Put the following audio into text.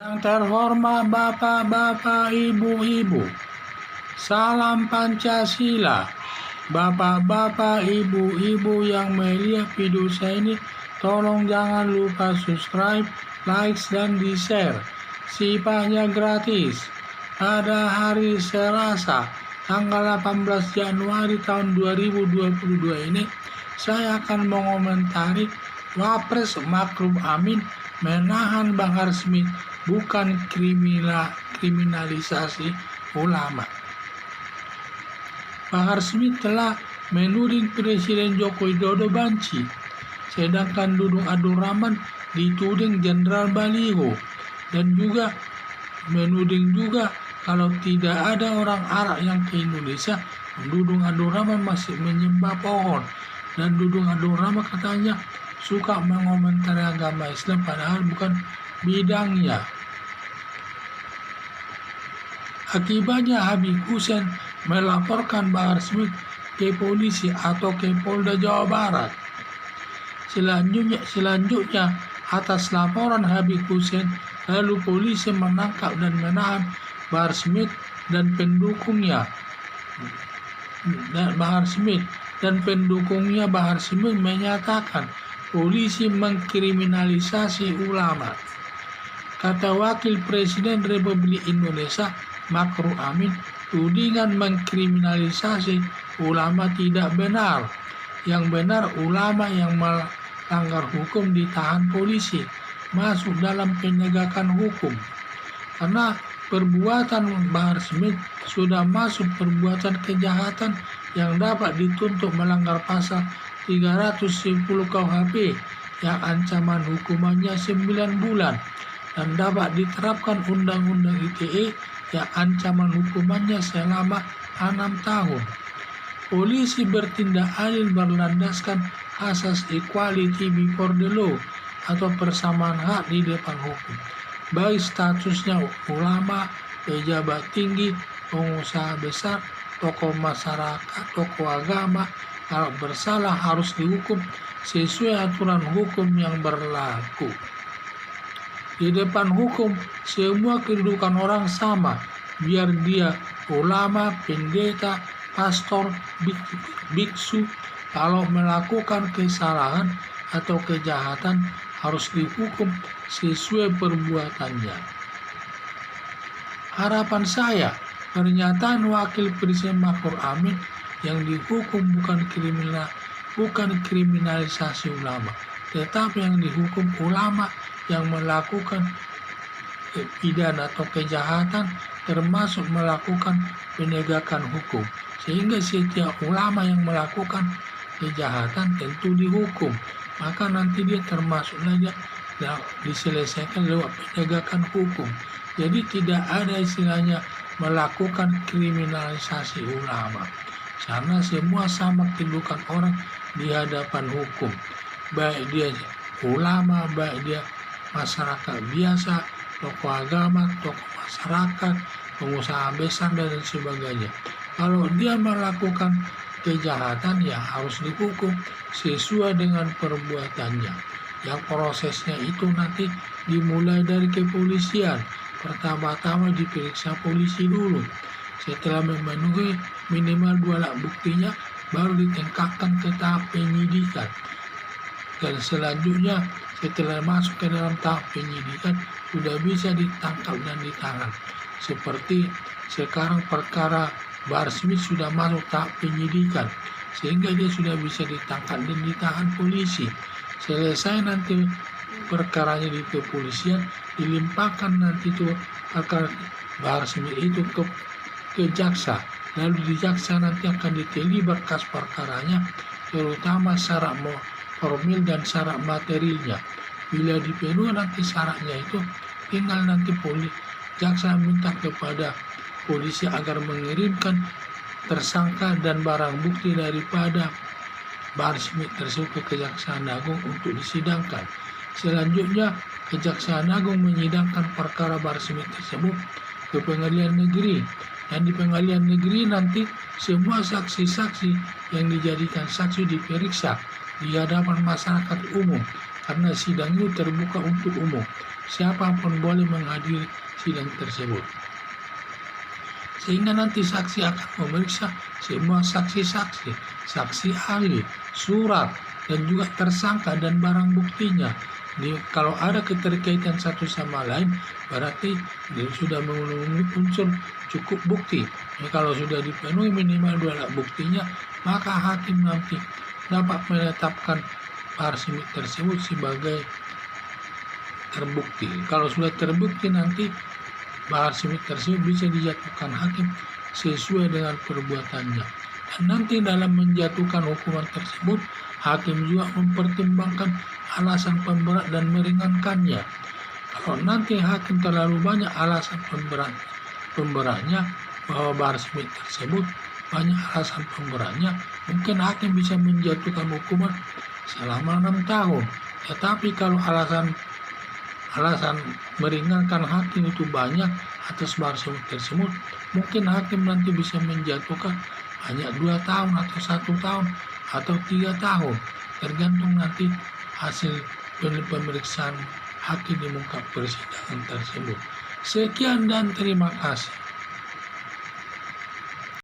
Yang terhormat Bapak-bapak, Ibu-ibu, salam Pancasila. Bapak-bapak, Ibu-ibu yang melihat video saya ini, tolong jangan lupa subscribe, like, dan di-share. Sifatnya gratis. Pada hari Selasa, tanggal 18 Januari tahun 2022 ini, saya akan mengomentari Wapres Ma'ruf Amin menahan Bahar Smith bukan kriminalisasi ulama. Bahar Smith telah menuding Presiden Joko Widodo banci, sedangkan Dudung Abdul Rahman dituding Jenderal Baliho, dan juga menuding juga kalau tidak ada orang Arab yang ke Indonesia, Dudung Abdul Rahman masih menyembah pohon, dan Dudung Abdul Rahman katanya suka mengomentari agama Islam padahal bukan bidangnya. Akibatnya Habib Hussein melaporkan Bahar Smith ke polisi atau ke Polda Jawa Barat. Selanjutnya atas laporan Habib Hussein, lalu polisi menangkap dan menahan Bahar Smith dan pendukungnya. Bahar Smith menyatakan polisi mengkriminalisasi ulama. Kata Wakil Presiden Republik Indonesia Ma'ruf Amin, tudingan mengkriminalisasi ulama tidak benar. Yang benar ulama yang melanggar hukum ditahan polisi, masuk dalam penegakan hukum. Karena perbuatan Bahar Smith sudah masuk perbuatan kejahatan yang dapat dituntut melanggar pasal 310 KUHP yang ancaman hukumannya 9 bulan dan dapat diterapkan Undang-Undang ITE yang ancaman hukumannya selama 6 tahun. Polisi bertindak adil berlandaskan asas equality before the law atau persamaan hak di depan hukum, baik statusnya ulama, pejabat tinggi, pengusaha besar, tokoh masyarakat, tokoh agama. Kalau bersalah harus dihukum sesuai aturan hukum yang berlaku. Di depan hukum, semua kedudukan orang sama, biar dia ulama, pendeta, pastor, biksu. Kalau melakukan kesalahan atau kejahatan harus dihukum sesuai perbuatannya. Harapan saya, pernyataan Wakil Presiden Ma'ruf Amin yang dihukum bukan kriminalisasi ulama, tetapi yang dihukum ulama yang melakukan pidana atau kejahatan, termasuk melakukan penegakan hukum. Sehingga setiap ulama yang melakukan kejahatan tentu dihukum, maka nanti dia termasuk saja diselesaikan lewat penegakan hukum. Jadi tidak ada istilahnya melakukan kriminalisasi ulama, karena semua sama kedudukan orang di hadapan hukum, baik dia ulama, baik dia masyarakat biasa, tokoh agama, tokoh masyarakat, pengusaha besar dan sebagainya. Kalau dia melakukan kejahatan ya harus dihukum sesuai dengan perbuatannya. Yang prosesnya itu nanti dimulai dari kepolisian. Pertama-tama diperiksa polisi dulu. Setelah memenuhi minimal 2 alat buktinya, baru ditingkatkan ke tahap penyidikan. Dan selanjutnya setelah masuk ke dalam tahap penyidikan sudah bisa ditangkap dan ditahan. Seperti sekarang perkara Bahar Smith sudah masuk tahap penyidikan, sehingga dia sudah bisa ditangkap dan ditahan polisi. Selesai nanti perkaranya di kepolisian, dilimpahkan nanti itu perkara Bahar Smith itu ke jaksa. Lalu di jaksa nanti akan diteli berkas perkaranya, terutama syarat formil dan syarat materialnya. Bila dipenuhi nanti syaratnya itu, tinggal nanti jaksa minta kepada polisi agar mengirimkan tersangka dan barang bukti daripada Bahar Smith tersebut ke Kejaksaan Agung untuk disidangkan. Selanjutnya, Kejaksaan Agung menyidangkan perkara Bahar Smith tersebut ke Pengadilan Negeri. Dan di Pengadilan Negeri nanti semua saksi-saksi yang dijadikan saksi diperiksa di hadapan masyarakat umum. karena sidang itu terbuka untuk umum. Siapapun boleh menghadiri sidang tersebut. Sehingga nanti saksi akan memeriksa semua saksi-saksi, saksi ahli, surat, dan juga tersangka dan barang buktinya. Kalau ada keterkaitan satu sama lain, berarti dia sudah memenuhi unsur cukup bukti. Kalau sudah dipenuhi minimal 2 alat buktinya, maka hakim nanti dapat menetapkan Bahar Smith tersebut sebagai terbukti. Kalau sudah terbukti nanti Bahar Smith tersebut bisa dijatuhkan hakim sesuai dengan perbuatannya. Dan nanti dalam menjatuhkan hukuman tersebut, hakim juga mempertimbangkan alasan pemberat dan meringankannya. Kalau nanti hakim terlalu banyak alasan pemberatnya, bahwa Bahar Smith tersebut banyak alasan pemberatnya, mungkin hakim bisa menjatuhkan hukuman selama 6 tahun. Tetapi kalau alasan meringankan hakim itu banyak atas Bahar Smith tersebut, mungkin hakim nanti bisa menjatuhkan hanya 2 tahun atau 1 tahun atau 3 tahun, tergantung nanti hasil pemeriksaan hakim di muka persidangan tersebut. Sekian dan terima kasih.